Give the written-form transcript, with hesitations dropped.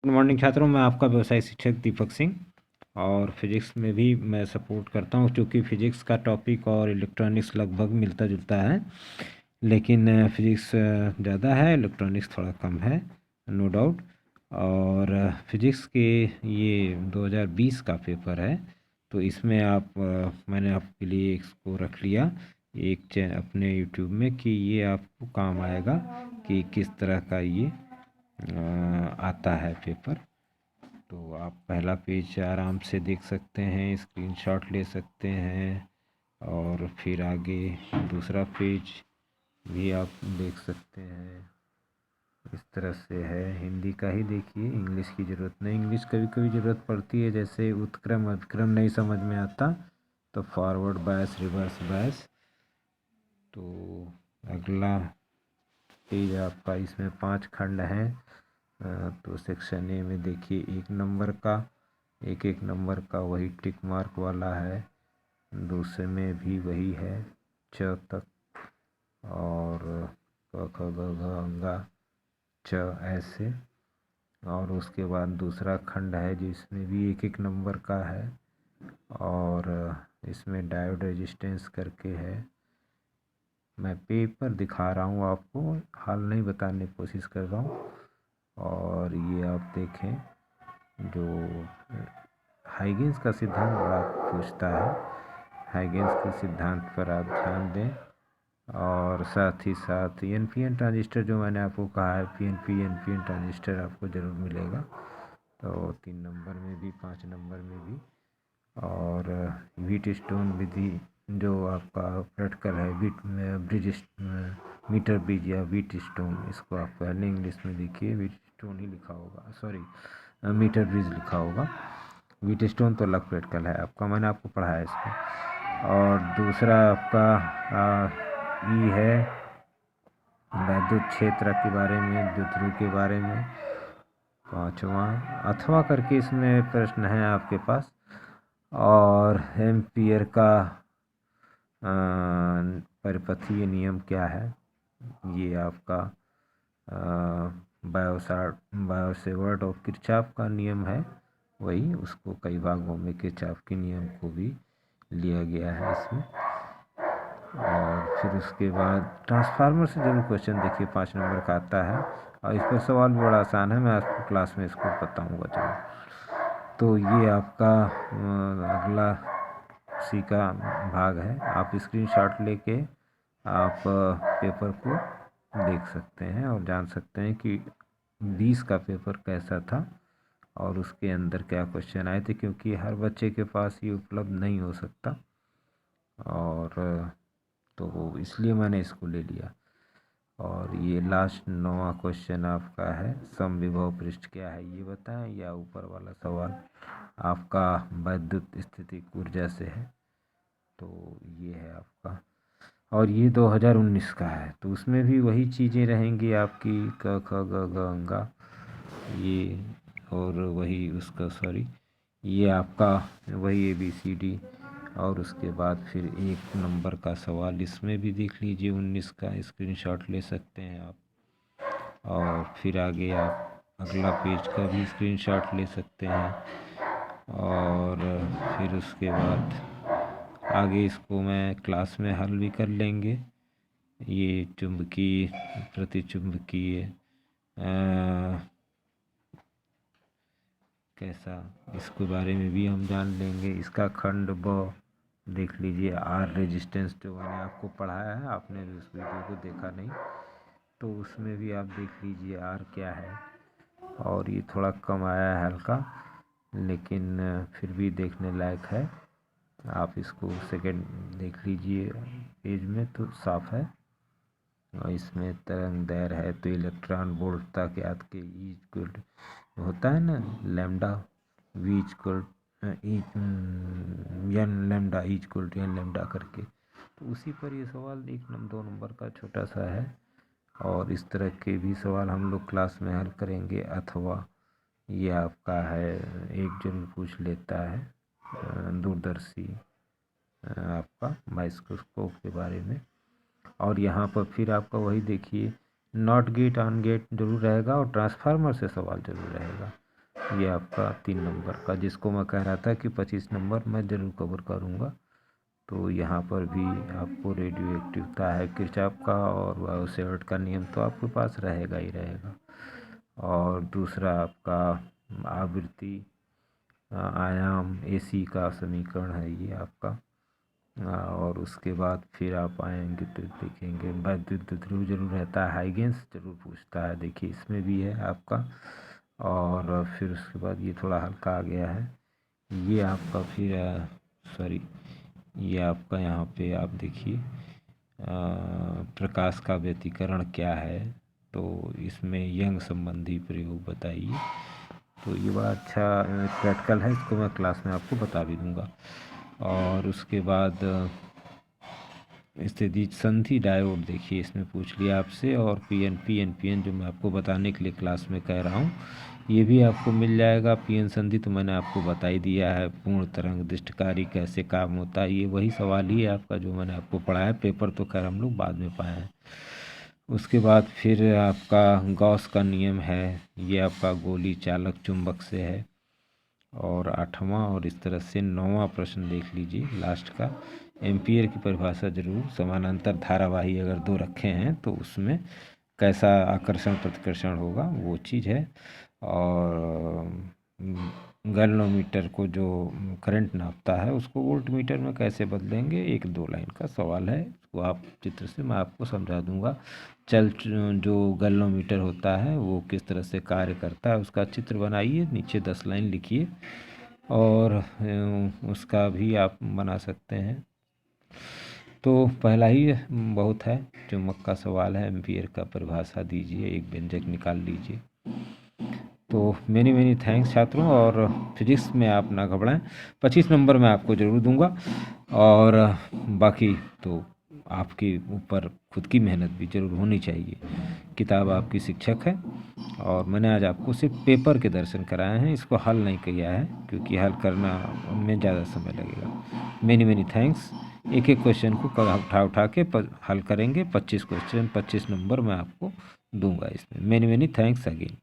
Good morning छात्रों, मैं आपका व्यवसाय शिक्षक दीपक सिंह। और फिजिक्स में भी मैं सपोर्ट करता हूँ, क्योंकि फिजिक्स का टॉपिक और इलेक्ट्रॉनिक्स लगभग मिलता जुलता है, लेकिन फिजिक्स ज़्यादा है, इलेक्ट्रॉनिक्स थोड़ा कम है, नो डाउट। और फिजिक्स के ये 2020 का पेपर है, तो इसमें मैंने आपके लिए इसको रख लिया एक अपने यूट्यूब में कि ये आपको काम आएगा कि किस तरह का ये आता है पेपर। तो आप पहला पेज आराम से देख सकते हैं, स्क्रीनशॉट ले सकते हैं, और फिर आगे दूसरा पेज भी आप देख सकते हैं। इस तरह से है, हिंदी का ही देखिए, इंग्लिश की ज़रूरत नहीं। इंग्लिश कभी कभी ज़रूरत पड़ती है, जैसे उत्क्रम अभिक्रम नहीं समझ में आता तो फॉरवर्ड बायस, रिवर्स बायस। तो अगला पेज आपका, इसमें 5 खंड हैं। तो सेक्शन ए में देखिए, एक एक नंबर का वही टिक मार्क वाला है, दूसरे में भी वही है, च तक, और क ख ग घ अंगा च ऐसे। और उसके बाद दूसरा खंड है जिसमें भी एक एक नंबर का है, और इसमें डायोड रेजिस्टेंस करके है। मैं पेपर दिखा रहा हूँ आपको, हाल नहीं बताने की कोशिश कर रहा हूँ। और ये आप देखें, जो हाइगेंस का सिद्धांत बड़ा पूछता है, हाइगेंस के सिद्धांत पर आप ध्यान दें। और साथ ही साथ एनपीएन ट्रांजिस्टर, जो मैंने आपको कहा है, पीएनपी एनपीएन ट्रांजिस्टर आपको ज़रूर मिलेगा, तो 3 नंबर में भी, 5 नंबर में भी। और व्हीट स्टोन विधि, जो आपका प्रैक्टिकल है, मीटर ब्रिज या व्हीट स्टोन, इसको आप पहले इंग्लिश में देखिए, व्हीट स्टोन ही लिखा होगा, सॉरी मीटर ब्रिज लिखा होगा। व्हीट स्टोन तो अलग प्रैक्टिकल है आपका, मैंने आपको पढ़ाया इसको। और दूसरा आपका ई है वैद्युत क्षेत्र के बारे में, द्विध्रुव के बारे में। 5वां अथवा करके इसमें प्रश्न है आपके पास। और एम्पियर का परिपथीय नियम क्या है, ये आपका बायोसेवर्ट और किरचॉफ का नियम है, वही उसको कई भागों में किरचॉफ के नियम को भी लिया गया है इसमें। और फिर उसके बाद ट्रांसफार्मर से जरूर क्वेश्चन देखिए, 5 नंबर का आता है, और इस पर सवाल भी बड़ा आसान है, मैं आपको क्लास में इसको बताऊंगा जरूर। तो ये आपका अगला सी का भाग है। आप स्क्रीनशॉट लेके आप पेपर को देख सकते हैं और जान सकते हैं कि 20 का पेपर कैसा था और उसके अंदर क्या क्वेश्चन आए थे, क्योंकि हर बच्चे के पास ये उपलब्ध नहीं हो सकता, और तो इसलिए मैंने इसको ले लिया। और ये लास्ट 9वां क्वेश्चन आपका है, समविभव पृष्ठ क्या है ये बताएं, या ऊपर वाला सवाल आपका वैद्युत स्थितिक ऊर्जा से है, तो ये है आपका। और ये 2019 का है, तो उसमें भी वही चीज़ें रहेंगी आपकी, क ख ग घ अंगा, ये, और वही उसका, सॉरी, ये आपका वही ABCD। और उसके बाद फिर 1 नंबर का सवाल इसमें भी देख लीजिए, 19 का, स्क्रीनशॉट ले सकते हैं आप। और फिर आगे आप अगला पेज का भी स्क्रीनशॉट ले सकते हैं। और फिर उसके बाद आगे इसको मैं क्लास में हल भी कर लेंगे। ये चुंबकीय प्रतिचुंबकीय कैसा, इसके बारे में भी हम जान लेंगे। इसका खंड ब देख लीजिए, आर रेजिस्टेंस, जो मैंने आपको पढ़ाया है, आपने भी उस वीडियो को देखा नहीं, तो उसमें भी आप देख लीजिए आर क्या है। और ये थोड़ा कम आया है हल्का, लेकिन फिर भी देखने लायक है। आप इसको सेकंड देख लीजिए पेज में, तो साफ है। और इसमें तरंग दैर्घ्य है, तो इलेक्ट्रॉन वोल्ट तक याद के ई इक्वल होता है ना, lambda V equal N lambda E equal to N lambda करके, तो उसी पर ये सवाल 2 नंबर का छोटा सा है। और इस तरह के भी सवाल हम लोग क्लास में हल करेंगे। अथवा ये आपका है, एक जरूर पूछ लेता है दूरदर्शी आपका माइक्रोस्कोप के बारे में। और यहाँ पर फिर आपका वही देखिए, नॉट गेट ऑन गेट जरूर रहेगा, और ट्रांसफार्मर से सवाल जरूर रहेगा। ये आपका 3 नंबर का, जिसको मैं कह रहा था कि 25 नंबर मैं ज़रूर कवर करूँगा। तो यहाँ पर भी आपको रेडियो एक्टिवता है किरचॉफ का, और वायोसेवर्ट का नियम तो आपके पास रहेगा ही रहेगा। और दूसरा आपका आवृत्ति आयाम AC का समीकरण है ये आपका। और उसके बाद फिर आप आएंगे तो देखेंगे वैद्युत ध्रुव जरूर रहता है, हाइगेंस जरूर पूछता है, देखिए इसमें भी है आपका। और फिर उसके बाद ये थोड़ा हल्का आ गया है, ये आपका फिर सॉरी ये आपका यहाँ पे आप देखिए प्रकाश का व्यतिकरण क्या है, तो इसमें यंग संबंधी प्रयोग बताइए। तो ये बड़ा अच्छा प्रैक्टिकल है, इसको मैं क्लास में आपको बता भी दूँगा। और उसके बाद स्थिति संधि डायोड देखिए इसमें पूछ लिया आपसे, और पीएन जो मैं आपको बताने के लिए क्लास में कह रहा हूँ ये भी आपको मिल जाएगा। पीएन संधि तो मैंने आपको बता ही दिया है, पूर्ण तरंग दृष्टिकारी कैसे काम होता है, ये वही सवाल ही है आपका जो मैंने आपको पढ़ाया, पेपर तो खैर हम लोग बाद में पाए हैं। उसके बाद फिर आपका गॉस का नियम है, ये आपका गोली चालक चुंबक से है। और 8वां और इस तरह से 9वां प्रश्न देख लीजिए लास्ट का, एम्पियर की परिभाषा जरूर, समानांतर धारावाही अगर दो रखे हैं तो उसमें कैसा आकर्षण प्रतिकर्षण होगा वो चीज़ है। और गैल्वेनोमीटर को जो करंट नापता है उसको वोल्टमीटर में कैसे बदलेंगे, 1-2 लाइन का सवाल है, उसको आप चित्र से मैं आपको समझा दूंगा। जो गैल्वेनोमीटर होता है वो किस तरह से कार्य करता है उसका चित्र बनाइए, नीचे 10 लाइन लिखिए, और उसका भी आप बना सकते हैं। तो पहला ही बहुत है, चुंबक का सवाल है, एम्पियर का परिभाषा दीजिए, एक व्यंजक निकाल लीजिए। तो मेनी थैंक्स छात्रों, और फिजिक्स में आप ना घबराएं, 25 नंबर मैं आपको ज़रूर दूंगा। और बाकी तो आपके ऊपर खुद की मेहनत भी ज़रूर होनी चाहिए, किताब आपकी शिक्षक है, और मैंने आज आपको सिर्फ पेपर के दर्शन कराए हैं, इसको हल नहीं किया है क्योंकि हल करना में ज़्यादा समय लगेगा। मेनी थैंक्स, एक एक क्वेश्चन को उठा के हल करेंगे, 25 क्वेश्चन 25 नंबर मैं आपको दूंगा इसमें। Many thanks again.